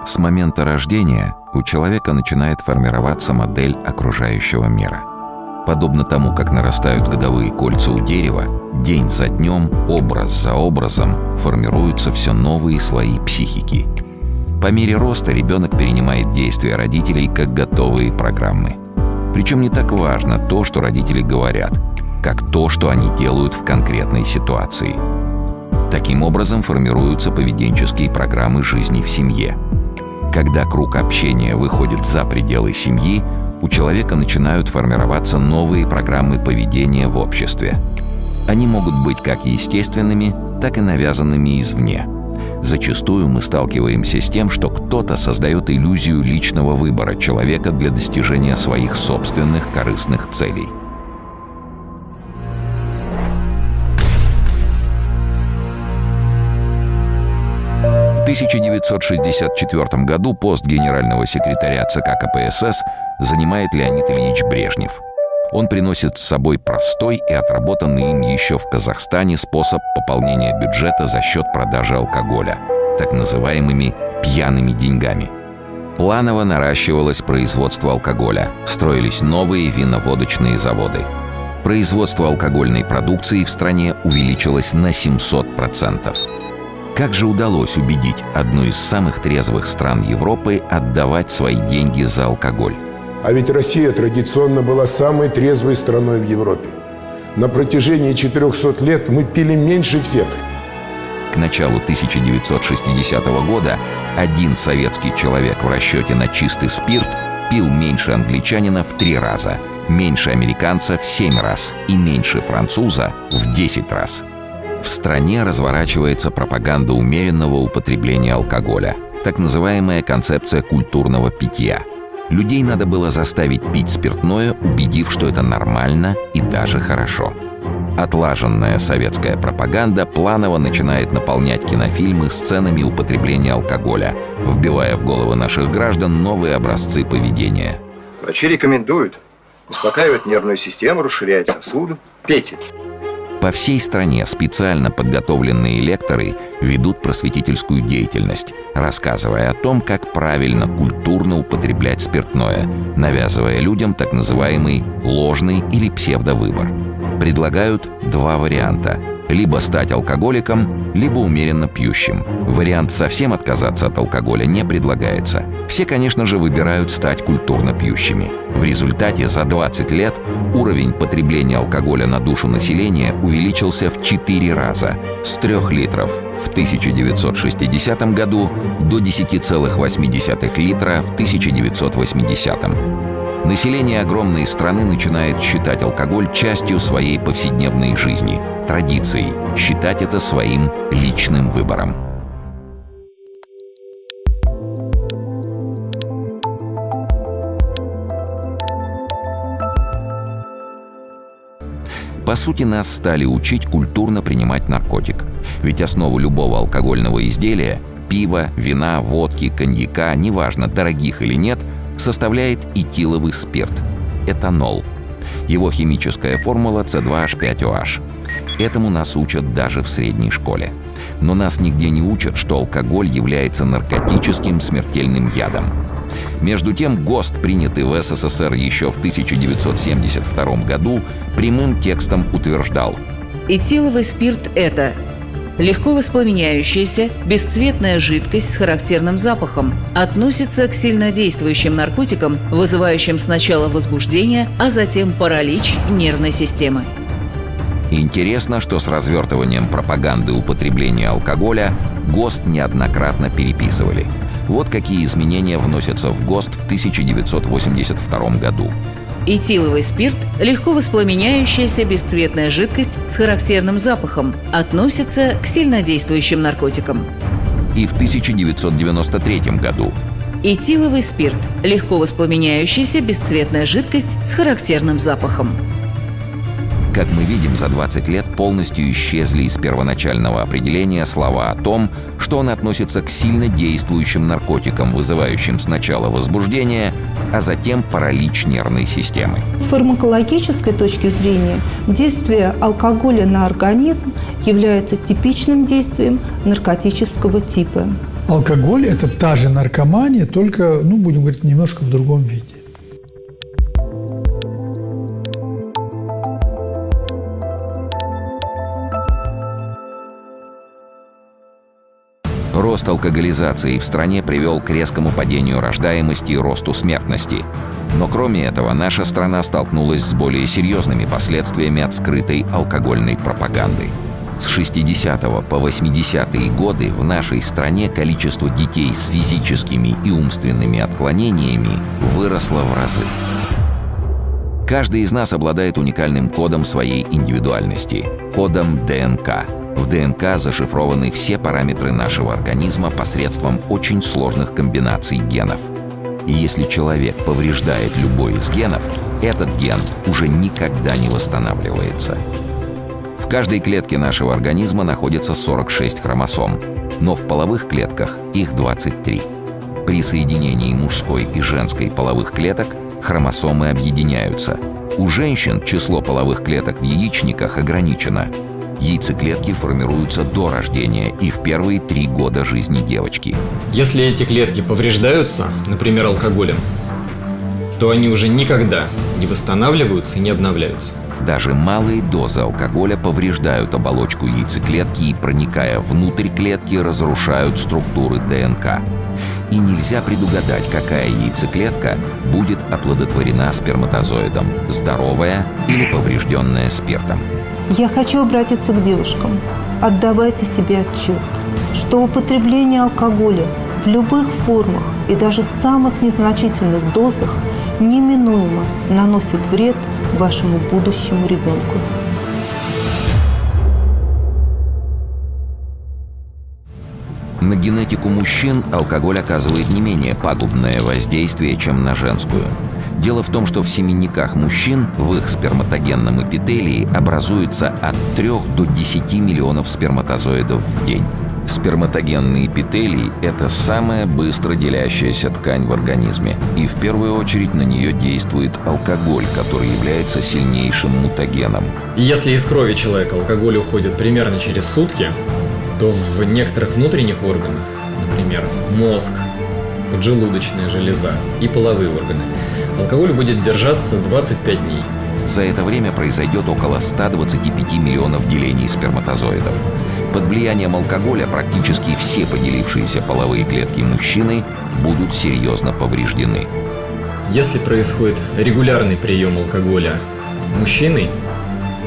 С момента рождения у человека начинает формироваться модель окружающего мира. Подобно тому, как нарастают годовые кольца у дерева, день за днем, образ за образом формируются все новые слои психики. По мере роста ребенок перенимает действия родителей как готовые программы. Причем не так важно то, что родители говорят, как то, что они делают в конкретной ситуации. Таким образом формируются поведенческие программы жизни в семье. Когда круг общения выходит за пределы семьи, у человека начинают формироваться новые программы поведения в обществе. Они могут быть как естественными, так и навязанными извне. Зачастую мы сталкиваемся с тем, что кто-то создает иллюзию личного выбора человека для достижения своих собственных корыстных целей. В 1964 году пост генерального секретаря ЦК КПСС занимает Леонид Ильич Брежнев. Он приносит с собой простой и отработанный им еще в Казахстане способ пополнения бюджета за счет продажи алкоголя, так называемыми «пьяными деньгами». Планово наращивалось производство алкоголя, строились новые виноводочные заводы. Производство алкогольной продукции в стране увеличилось на 700%. Как же удалось убедить одну из самых трезвых стран Европы отдавать свои деньги за алкоголь? А ведь Россия традиционно была самой трезвой страной в Европе. На протяжении 400 лет мы пили меньше всех. К началу 1960 года один советский человек в расчете на чистый спирт пил меньше англичанина в 3 раза, меньше американца в 7 раз и меньше француза в 10 раз. В стране разворачивается пропаганда умеренного употребления алкоголя, так называемая концепция культурного питья. Людей надо было заставить пить спиртное, убедив, что это нормально и даже хорошо. Отлаженная советская пропаганда планово начинает наполнять кинофильмы сценами употребления алкоголя, вбивая в головы наших граждан новые образцы поведения. Врачи рекомендуют. Успокаивает нервную систему, расширяет сосуды. Пейте. По всей стране специально подготовленные лекторы ведут просветительскую деятельность, рассказывая о том, как правильно культурно употреблять спиртное, навязывая людям так называемый ложный или псевдовыбор. Предлагают 2 варианта – либо стать алкоголиком, либо умеренно пьющим. Вариант совсем отказаться от алкоголя не предлагается. Все, конечно же, выбирают стать культурно пьющими. В результате за 20 лет уровень потребления алкоголя на душу населения увеличился в 4 раза – с 3 литров в 1960 году до 10,8 литра в 1980. Население огромной страны начинает считать алкоголь частью своей повседневной жизни, традицией, считать это своим личным выбором. По сути, нас стали учить культурно принимать наркотик. Ведь основу любого алкогольного изделия – пива, вина, водки, коньяка, неважно, дорогих или нет – составляет этиловый спирт – этанол. Его химическая формула C2H5OH. Этому нас учат даже в средней школе. Но нас нигде не учат, что алкоголь является наркотическим смертельным ядом. Между тем, ГОСТ, принятый в СССР еще в 1972 году, прямым текстом утверждал: этиловый спирт – это легко воспламеняющаяся, бесцветная жидкость с характерным запахом. Относится к сильнодействующим наркотикам, вызывающим сначала возбуждение, а затем паралич нервной системы. Интересно, что с развертыванием пропаганды употребления алкоголя ГОСТ неоднократно переписывали. Вот какие изменения вносятся в ГОСТ в 1982 году. Этиловый спирт – легко воспламеняющаяся бесцветная жидкость с характерным запахом. Относится к сильнодействующим наркотикам. И в 1993 году. Этиловый спирт – легко воспламеняющаяся бесцветная жидкость с характерным запахом. Как мы видим, за 20 лет полностью исчезли из первоначального определения слова о том, что он относится к сильно действующим наркотикам, вызывающим сначала возбуждение, а затем паралич нервной системы. С фармакологической точки зрения действие алкоголя на организм является типичным действием наркотического типа. Алкоголь – это та же наркомания, только, будем говорить, немножко в другом виде. Рост алкоголизации в стране привел к резкому падению рождаемости и росту смертности. Но кроме этого, наша страна столкнулась с более серьезными последствиями от скрытой алкогольной пропаганды. С 60 по 80-е годы в нашей стране количество детей с физическими и умственными отклонениями выросло в разы. Каждый из нас обладает уникальным кодом своей индивидуальности – кодом ДНК. В ДНК зашифрованы все параметры нашего организма посредством очень сложных комбинаций генов. И если человек повреждает любой из генов, этот ген уже никогда не восстанавливается. В каждой клетке нашего организма находится 46 хромосом, но в половых клетках их 23. При соединении мужской и женской половых клеток хромосомы объединяются. У женщин число половых клеток в яичниках ограничено. Яйцеклетки формируются до рождения и в первые 3 года жизни девочки. Если эти клетки повреждаются, например, алкоголем, то они уже никогда не восстанавливаются и не обновляются. Даже малые дозы алкоголя повреждают оболочку яйцеклетки и, проникая внутрь клетки, разрушают структуры ДНК. И нельзя предугадать, какая яйцеклетка будет оплодотворена сперматозоидом – здоровая или поврежденная спиртом. Я хочу обратиться к девушкам. Отдавайте себе отчет, что употребление алкоголя в любых формах и даже самых незначительных дозах неминуемо наносит вред вашему будущему ребенку. На генетику мужчин алкоголь оказывает не менее пагубное воздействие, чем на женскую. Дело в том, что в семенниках мужчин в их сперматогенном эпителии образуется от 3 до 10 миллионов сперматозоидов в день. Сперматогенный эпителий – это самая быстро делящаяся ткань в организме, и в первую очередь на нее действует алкоголь, который является сильнейшим мутагеном. И если из крови человека алкоголь уходит примерно через сутки, то в некоторых внутренних органах, например, мозг, поджелудочная железа и половые органы, алкоголь будет держаться 25 дней. За это время произойдет около 125 миллионов делений сперматозоидов. Под влиянием алкоголя практически все поделившиеся половые клетки мужчины будут серьезно повреждены. Если происходит регулярный прием алкоголя мужчиной,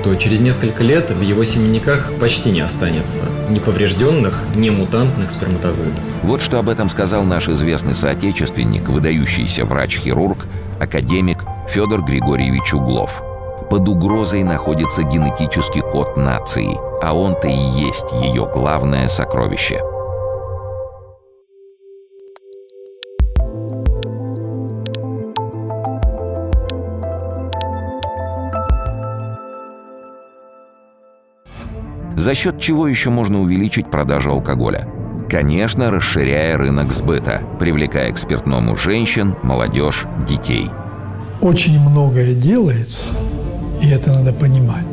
то через несколько лет в его семенниках почти не останется ни поврежденных, ни мутантных сперматозоидов. Вот что об этом сказал наш известный соотечественник, выдающийся врач-хирург, академик Федор Григорьевич Углов. Под угрозой находится генетический код нации, а он-то и есть ее главное сокровище. За счет чего еще можно увеличить продажу алкоголя? Конечно, расширяя рынок сбыта, привлекая к спиртному женщин, молодежь, детей. Очень многое делается, и это надо понимать,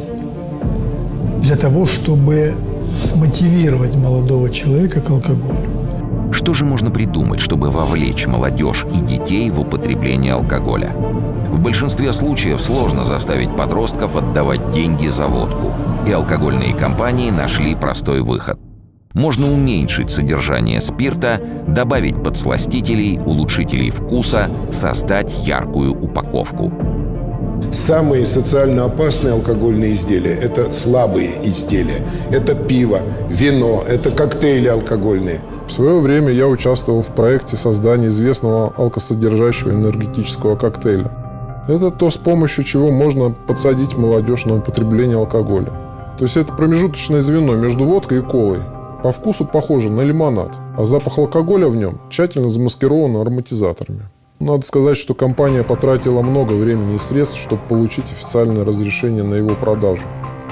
для того, чтобы смотивировать молодого человека к алкоголю. Что же можно придумать, чтобы вовлечь молодежь и детей в употребление алкоголя? В большинстве случаев сложно заставить подростков отдавать деньги за водку, и алкогольные компании нашли простой выход. Можно уменьшить содержание спирта, добавить подсластителей, улучшителей вкуса, создать яркую упаковку. Самые социально опасные алкогольные изделия – это слабые изделия. Это пиво, вино, это коктейли алкогольные. В свое время я участвовал в проекте создания известного алкосодержащего энергетического коктейля. Это то, с помощью чего можно подсадить молодежь на употребление алкоголя. То есть это промежуточное звено между водкой и колой. По вкусу похоже на лимонад, а запах алкоголя в нем тщательно замаскирован ароматизаторами. Надо сказать, что компания потратила много времени и средств, чтобы получить официальное разрешение на его продажу.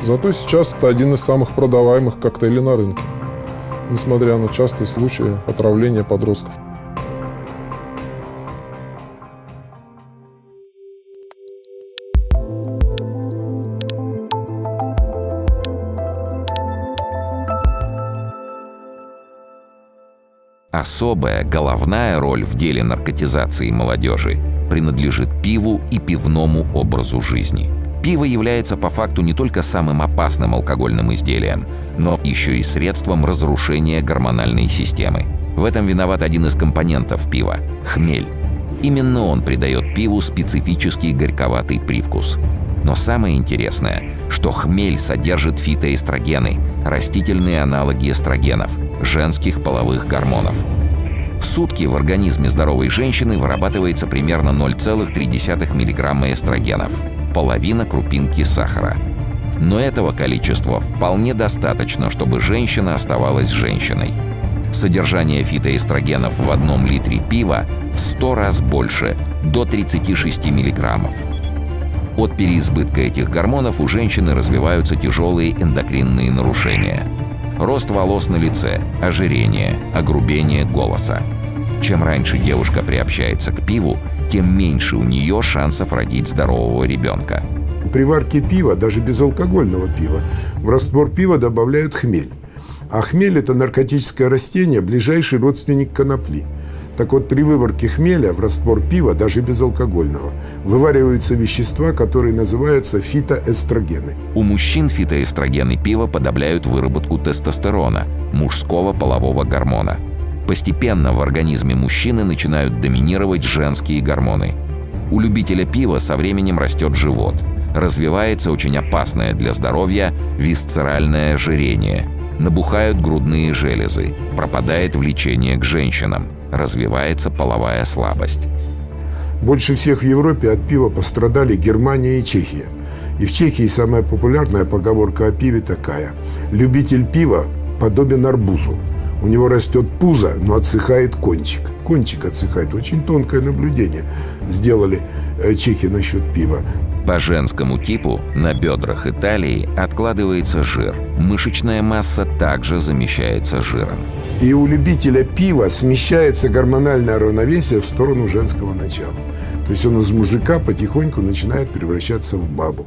Зато сейчас это один из самых продаваемых коктейлей на рынке, несмотря на частые случаи отравления подростков. особая головная роль в деле наркотизации молодежи принадлежит пиву и пивному образу жизни. Пиво является по факту не только самым опасным алкогольным изделием, но еще и средством разрушения гормональной системы. В этом виноват один из компонентов пива – хмель. Именно он придает пиву специфический горьковатый привкус. Но самое интересное, что хмель содержит фитоэстрогены, растительные аналоги эстрогенов, женских половых гормонов. В сутки в организме здоровой женщины вырабатывается примерно 0,3 мг эстрогенов, половина крупинки сахара. Но этого количества вполне достаточно, чтобы женщина оставалась женщиной. Содержание фитоэстрогенов в 1 литре пива в 100 раз больше, до 36 мг. От переизбытка этих гормонов у женщины развиваются тяжелые эндокринные нарушения. Рост волос на лице, ожирение, огрубение голоса. Чем раньше девушка приобщается к пиву, тем меньше у нее шансов родить здорового ребенка. При варке пива, даже безалкогольного пива, в раствор пива добавляют хмель. А хмель – это наркотическое растение, ближайший родственник конопли. Так вот, при выварке хмеля в раствор пива, даже безалкогольного, вывариваются вещества, которые называются фитоэстрогены. У мужчин фитоэстрогены пива подавляют выработку тестостерона, мужского полового гормона. Постепенно в организме мужчины начинают доминировать женские гормоны. У любителя пива со временем растет живот. Развивается очень опасное для здоровья висцеральное ожирение. Набухают грудные железы, пропадает влечение к женщинам, развивается половая слабость. Больше всех в Европе от пива пострадали Германия и Чехия. И в Чехии самая популярная поговорка о пиве такая: «Любитель пива подобен арбузу. У него растет пузо, но отсыхает кончик». Кончик отсыхает. Очень тонкое наблюдение сделали чехи насчет пива. По женскому типу на бедрах и талии откладывается жир. Мышечная масса также замещается жиром. И у любителя пива смещается гормональное равновесие в сторону женского начала. То есть он из мужика потихоньку начинает превращаться в бабу.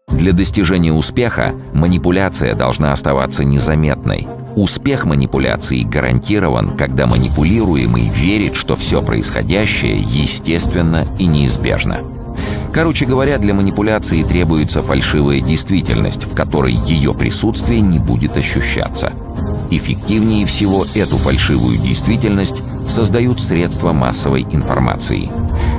Для достижения успеха манипуляция должна оставаться незаметной. Успех манипуляции гарантирован, когда манипулируемый верит, что все происходящее естественно и неизбежно. Короче говоря, для манипуляции требуется фальшивая действительность, в которой ее присутствие не будет ощущаться. Эффективнее всего эту фальшивую действительность создают средства массовой информации.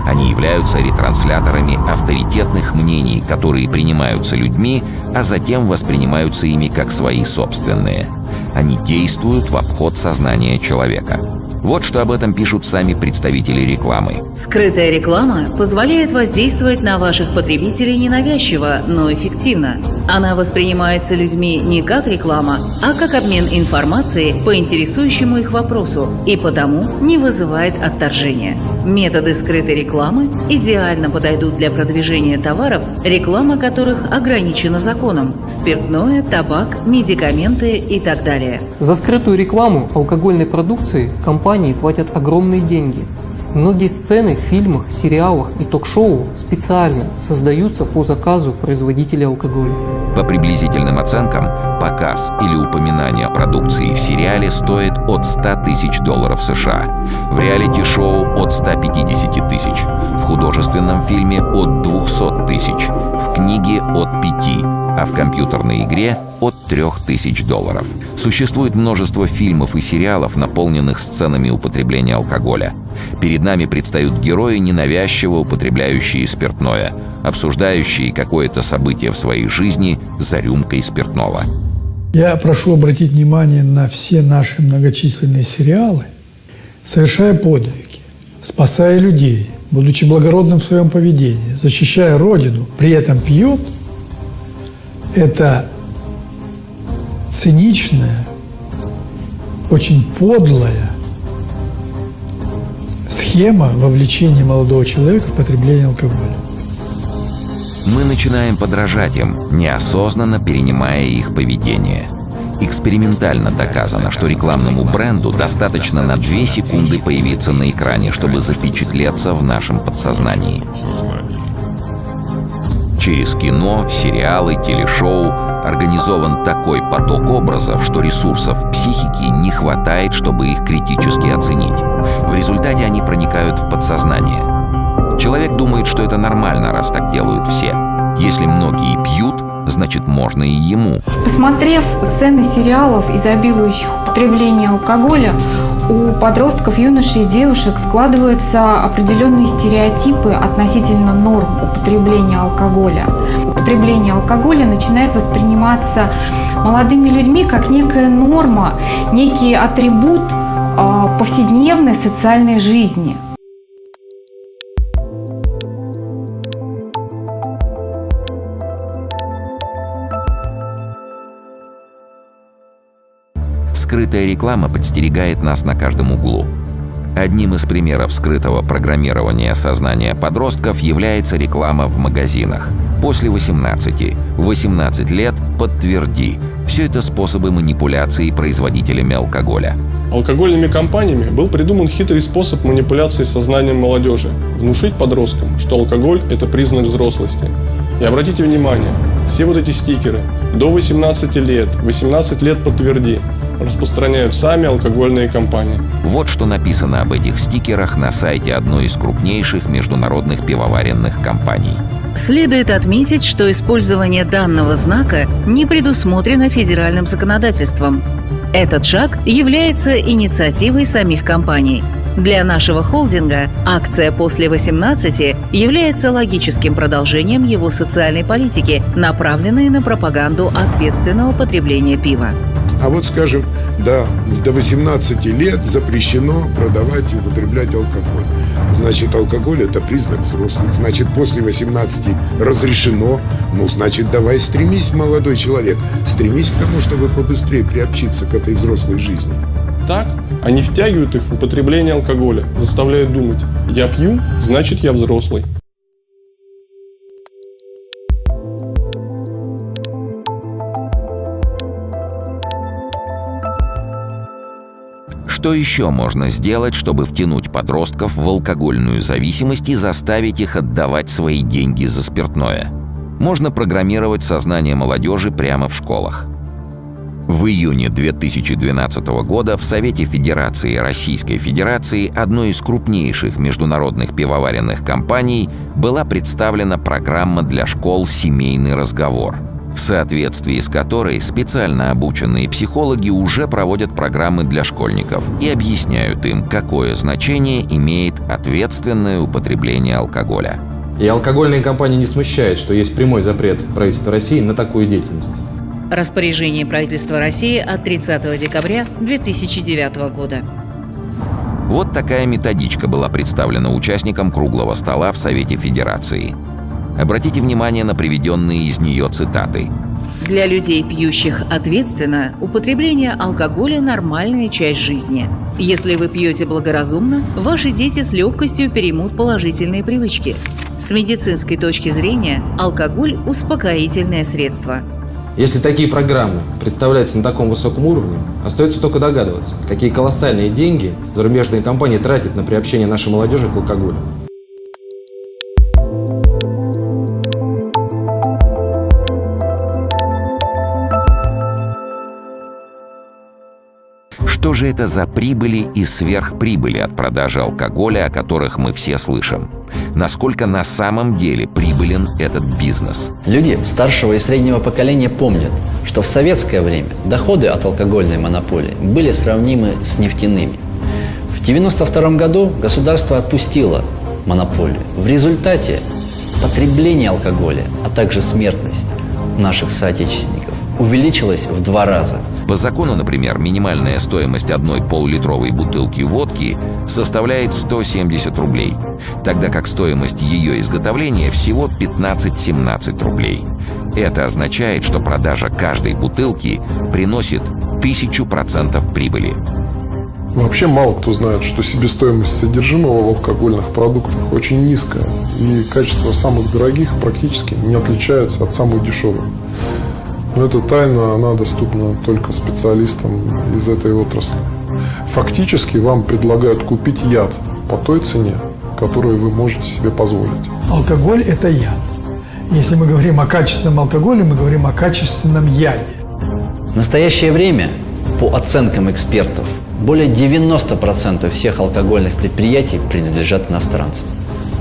Они являются ретрансляторами авторитетных мнений, которые принимаются людьми, а затем воспринимаются ими как свои собственные. Они действуют в обход сознания человека. Вот что об этом пишут сами представители рекламы. Скрытая реклама позволяет воздействовать на ваших потребителей ненавязчиво, но эффективно. Она воспринимается людьми не как реклама, а как обмен информацией по интересующему их вопросу и потому не вызывает отторжения. Методы скрытой рекламы идеально подойдут для продвижения товаров, реклама которых ограничена законом – спиртное, табак, медикаменты и так далее. За скрытую рекламу алкогольной продукции компании платят огромные деньги. Многие сцены в фильмах, сериалах и ток-шоу специально создаются по заказу производителя алкоголя. По приблизительным оценкам, показ или упоминание о продукции в сериале стоит от $100 тысяч США, в реалити-шоу от 150 тысяч, в художественном фильме от 200 тысяч, в книге от 5, а в компьютерной игре от $3000. Существует множество фильмов и сериалов, наполненных сценами употребления алкоголя. Перед нами предстают герои, ненавязчиво употребляющие спиртное, обсуждающие какое-то событие в своей жизни за рюмкой спиртного. Я прошу обратить внимание на все наши многочисленные сериалы, совершая подвиги, спасая людей, будучи благородным в своем поведении, защищая Родину, при этом пьет. Это циничная, очень подлая схема вовлечения молодого человека в потребление алкоголя. Мы начинаем подражать им, неосознанно перенимая их поведение. Экспериментально доказано, что рекламному бренду достаточно на 2 секунды появиться на экране, чтобы запечатлеться в нашем подсознании. Через кино, сериалы, телешоу организован такой поток образов, что ресурсов психики не хватает, чтобы их критически оценить. В результате они проникают в подсознание. Человек думает, что это нормально, раз так делают все. Если многие пьют, значит, можно и ему. Посмотрев сцены сериалов, изобилующих употреблением алкоголя, у подростков, юношей и девушек складываются определенные стереотипы относительно норм употребления алкоголя. Употребление алкоголя начинает восприниматься молодыми людьми как некая норма, некий атрибут повседневной социальной жизни. Скрытая реклама подстерегает нас на каждом углу. Одним из примеров скрытого программирования сознания подростков является реклама в магазинах. После 18, 18 лет подтверди. Все это способы манипуляции производителями алкоголя. Алкогольными компаниями был придуман хитрый способ манипуляции сознанием молодежи – внушить подросткам, что алкоголь – это признак взрослости. И обратите внимание, все вот эти стикеры до 18 лет, 18 лет подтверди, распространяют сами алкогольные компании. Вот что написано об этих стикерах на сайте одной из крупнейших международных пивоваренных компаний. Следует отметить, что использование данного знака не предусмотрено федеральным законодательством. Этот шаг является инициативой самих компаний. Для нашего холдинга акция «После 18» является логическим продолжением его социальной политики, направленной на пропаганду ответственного потребления пива. А вот, скажем, до 18 лет запрещено продавать и употреблять алкоголь. А значит, алкоголь – это признак взрослых. Значит, после 18 разрешено. Ну, значит, давай стремись, молодой человек, стремись к тому, чтобы побыстрее приобщиться к этой взрослой жизни. Так, они втягивают их в употребление алкоголя, заставляют думать: я пью, значит, я взрослый. Что еще можно сделать, чтобы втянуть подростков в алкогольную зависимость и заставить их отдавать свои деньги за спиртное? Можно программировать сознание молодежи прямо в школах. В июне 2012 года в Совете Федерации Российской Федерации одной из крупнейших международных пивоваренных компаний была представлена программа для школ «Семейный разговор», в соответствии с которой специально обученные психологи уже проводят программы для школьников и объясняют им, какое значение имеет ответственное употребление алкоголя. И алкогольные компании не смущает, что есть прямой запрет правительства России на такую деятельность. Распоряжение правительства России от 30 декабря 2009 года. Вот такая методичка была представлена участникам круглого стола в Совете Федерации. Обратите внимание на приведенные из нее цитаты. Для людей, пьющих ответственно, употребление алкоголя – нормальная часть жизни. Если вы пьете благоразумно, ваши дети с легкостью переймут положительные привычки. С медицинской точки зрения, алкоголь – успокоительное средство. Если такие программы представляются на таком высоком уровне, остается только догадываться, какие колоссальные деньги зарубежные компании тратят на приобщение нашей молодежи к алкоголю. Что же это за прибыли и сверхприбыли от продажи алкоголя, о которых мы все слышим? Насколько на самом деле прибылен этот бизнес? Люди старшего и среднего поколения помнят, что в советское время доходы от алкогольной монополии были сравнимы с нефтяными. В 1992 году государство отпустило монополию. В результате потребление алкоголя, а также смертность наших соотечественников увеличилась в 2 раза. По закону, например, минимальная стоимость одной полулитровой бутылки водки составляет 170 рублей, тогда как стоимость ее изготовления всего 15-17 рублей. Это означает, что продажа каждой бутылки приносит 1000% прибыли. Вообще мало кто знает, что себестоимость содержимого в алкогольных продуктах очень низкая, и качество самых дорогих практически не отличается от самых дешевых. Но эта тайна, она доступна только специалистам из этой отрасли. Фактически вам предлагают купить яд по той цене, которую вы можете себе позволить. Алкоголь – это яд. Если мы говорим о качественном алкоголе, мы говорим о качественном яде. В настоящее время, по оценкам экспертов, более 90% всех алкогольных предприятий принадлежат иностранцам.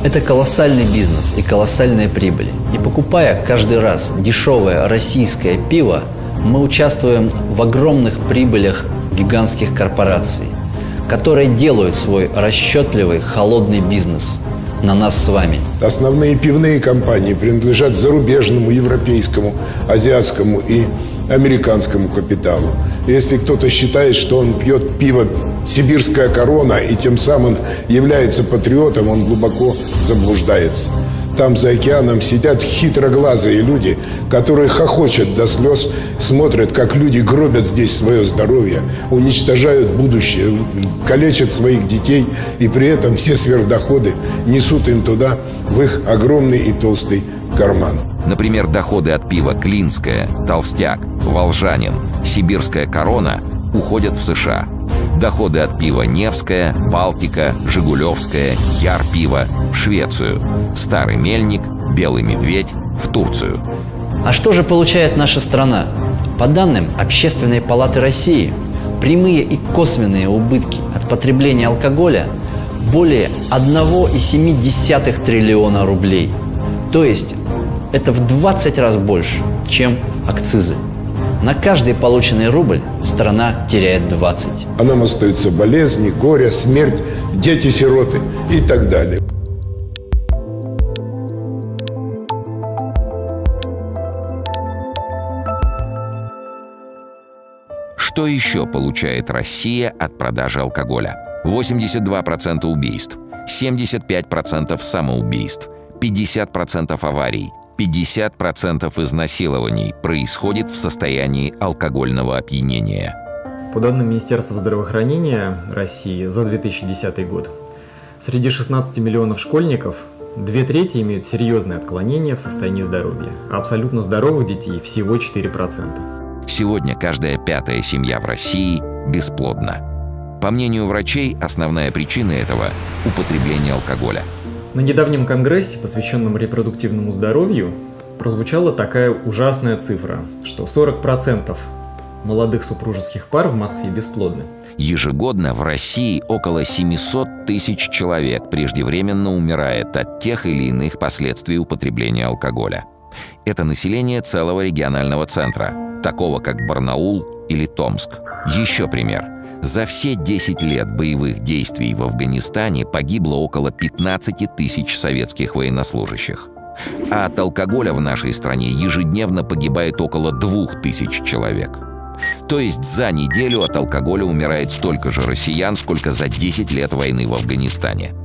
Это колоссальный бизнес и колоссальные прибыли. И покупая каждый раз дешевое российское пиво, мы участвуем в огромных прибылях гигантских корпораций, которые делают свой расчетливый, холодный бизнес на нас с вами. Основные пивные компании принадлежат зарубежному, европейскому, азиатскому и американскому капиталу. Если кто-то считает, что он пьет пиво «Сибирская корона» и тем самым является патриотом, он глубоко заблуждается. Там за океаном сидят хитроглазые люди, которые хохочут до слез, смотрят, как люди гробят здесь свое здоровье, уничтожают будущее, калечат своих детей, и при этом все сверхдоходы несут им туда, в их огромный и толстый карман. Например, доходы от пива «Клинское», «Толстяк», «Волжанин», «Сибирская корона» уходят в США. Доходы от пива «Невское», «Балтика», «Жигулевское», «Яр-пиво» в Швецию, «Старый мельник», «Белый медведь» в Турцию. А что же получает наша страна? По данным Общественной палаты России, прямые и косвенные убытки от потребления алкоголя более 1,7 триллиона рублей. То есть это в 20 раз больше, чем акцизы. На каждый полученный рубль страна теряет 20. А нам остаются болезни, горе, смерть, дети-сироты и так далее. Что еще получает Россия от продажи алкоголя? 82% убийств, 75% самоубийств, 50% аварий, 50% изнасилований происходит в состоянии алкогольного опьянения. По данным Министерства здравоохранения России за 2010 год, среди 16 миллионов школьников 2/3 имеют серьезные отклонения в состоянии здоровья, а абсолютно здоровых детей всего 4%. Сегодня каждая 5-я семья в России бесплодна. По мнению врачей, основная причина этого – употребление алкоголя. На недавнем конгрессе, посвященном репродуктивному здоровью, прозвучала такая ужасная цифра, что 40% молодых супружеских пар в Москве бесплодны. Ежегодно в России около 700 тысяч человек преждевременно умирает от тех или иных последствий употребления алкоголя. Это население целого регионального центра, такого как Барнаул или Томск. Еще пример. За все 10 лет боевых действий в Афганистане погибло около 15 тысяч советских военнослужащих. А от алкоголя в нашей стране ежедневно погибает около 2000 человек. То есть за неделю от алкоголя умирает столько же россиян, сколько за 10 лет войны в Афганистане.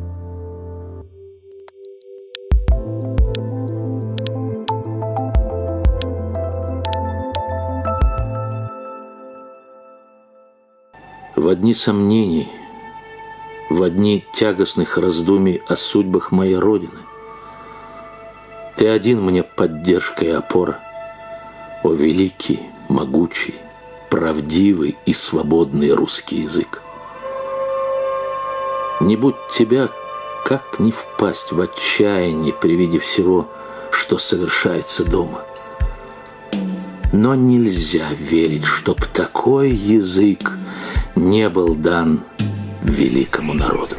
В одни сомнений, в одни тягостных раздумий о судьбах моей Родины. Ты один мне поддержка и опора, о великий, могучий, правдивый и свободный русский язык. Не будь тебя, как не впасть в отчаяние при виде всего, что совершается дома. Но нельзя верить, чтоб такой язык не был дан великому народу.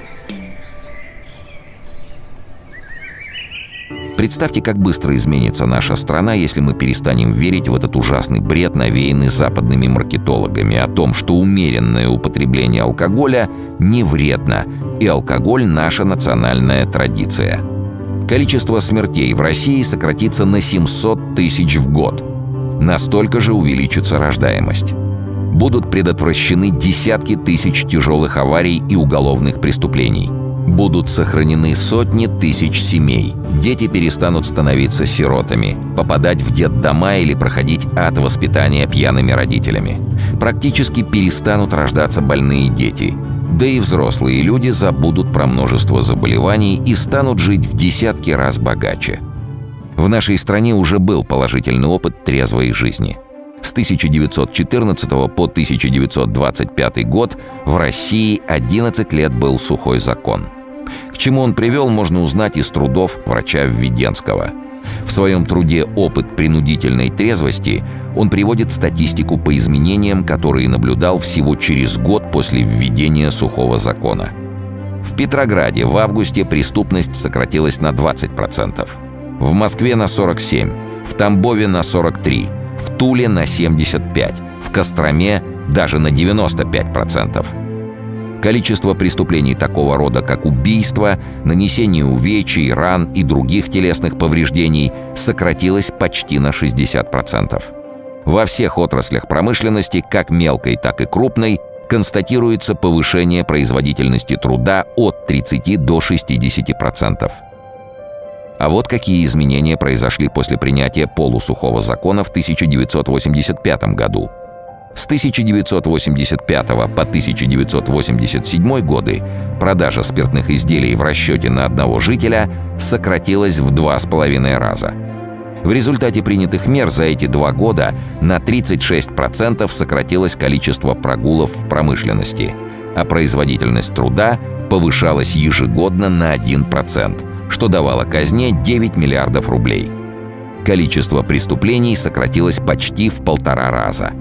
Представьте, как быстро изменится наша страна, если мы перестанем верить в этот ужасный бред, навеянный западными маркетологами, о том, что умеренное употребление алкоголя не вредно, и алкоголь – наша национальная традиция. Количество смертей в России сократится на 700 тысяч в год. Настолько же увеличится рождаемость. Будут предотвращены десятки тысяч тяжелых аварий и уголовных преступлений. Будут сохранены сотни тысяч семей. Дети перестанут становиться сиротами, попадать в детдома или проходить ад воспитания пьяными родителями. Практически перестанут рождаться больные дети. Да и взрослые люди забудут про множество заболеваний и станут жить в десятки раз богаче. В нашей стране уже был положительный опыт трезвой жизни. С 1914 по 1925 год в России 11 лет был сухой закон. К чему он привел, можно узнать из трудов врача Введенского. В своем труде «Опыт принудительной трезвости» он приводит статистику по изменениям, которые наблюдал всего через год после введения сухого закона. В Петрограде в августе преступность сократилась на 20%, в Москве на 47%, в Тамбове на 43%, в Туле на 75%, в Костроме даже на 95%. Количество преступлений такого рода, как убийство, нанесение увечий, ран и других телесных повреждений, сократилось почти на 60%. Во всех отраслях промышленности, как мелкой, так и крупной, констатируется повышение производительности труда от 30 до 60%. А вот какие изменения произошли после принятия полусухого закона в 1985 году. С 1985 по 1987 годы продажа спиртных изделий в расчете на одного жителя сократилась в 2,5 раза. В результате принятых мер за эти 2 года на 36% сократилось количество прогулов в промышленности, а производительность труда повышалась ежегодно на 1%, что давало казне 9 миллиардов рублей. Количество преступлений сократилось почти в 1,5 раза.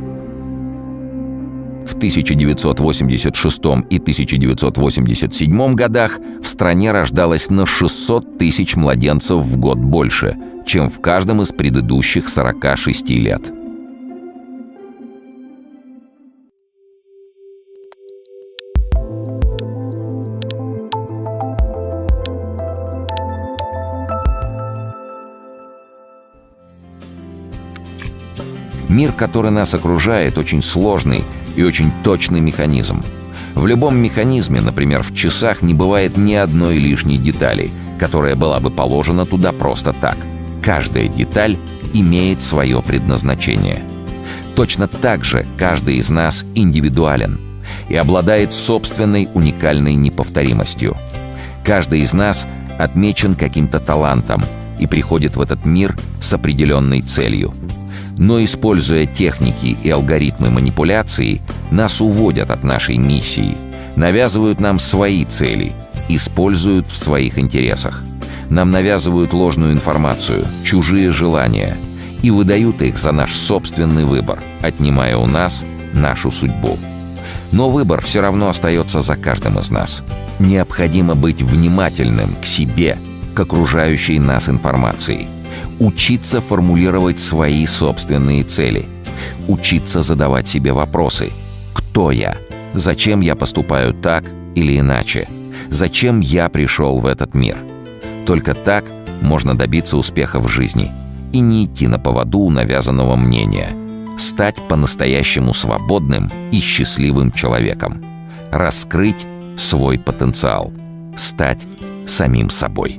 В 1986 и 1987 годах в стране рождалось на 600 тысяч младенцев в год больше, чем в каждом из предыдущих 46 лет. Мир, который нас окружает, очень сложный и очень точный механизм. В любом механизме, например, в часах, не бывает ни одной лишней детали, которая была бы положена туда просто так. Каждая деталь имеет свое предназначение. Точно так же каждый из нас индивидуален и обладает собственной уникальной неповторимостью. Каждый из нас отмечен каким-то талантом и приходит в этот мир с определенной целью. Но, используя техники и алгоритмы манипуляции, нас уводят от нашей миссии, навязывают нам свои цели, используют в своих интересах. Нам навязывают ложную информацию, чужие желания и выдают их за наш собственный выбор, отнимая у нас нашу судьбу. Но выбор все равно остается за каждым из нас. Необходимо быть внимательным к себе, к окружающей нас информации. Учиться формулировать свои собственные цели. Учиться задавать себе вопросы. Кто я? Зачем я поступаю так или иначе? Зачем я пришел в этот мир? Только так можно добиться успеха в жизни и не идти на поводу у навязанного мнения. Стать по-настоящему свободным и счастливым человеком. Раскрыть свой потенциал. Стать самим собой.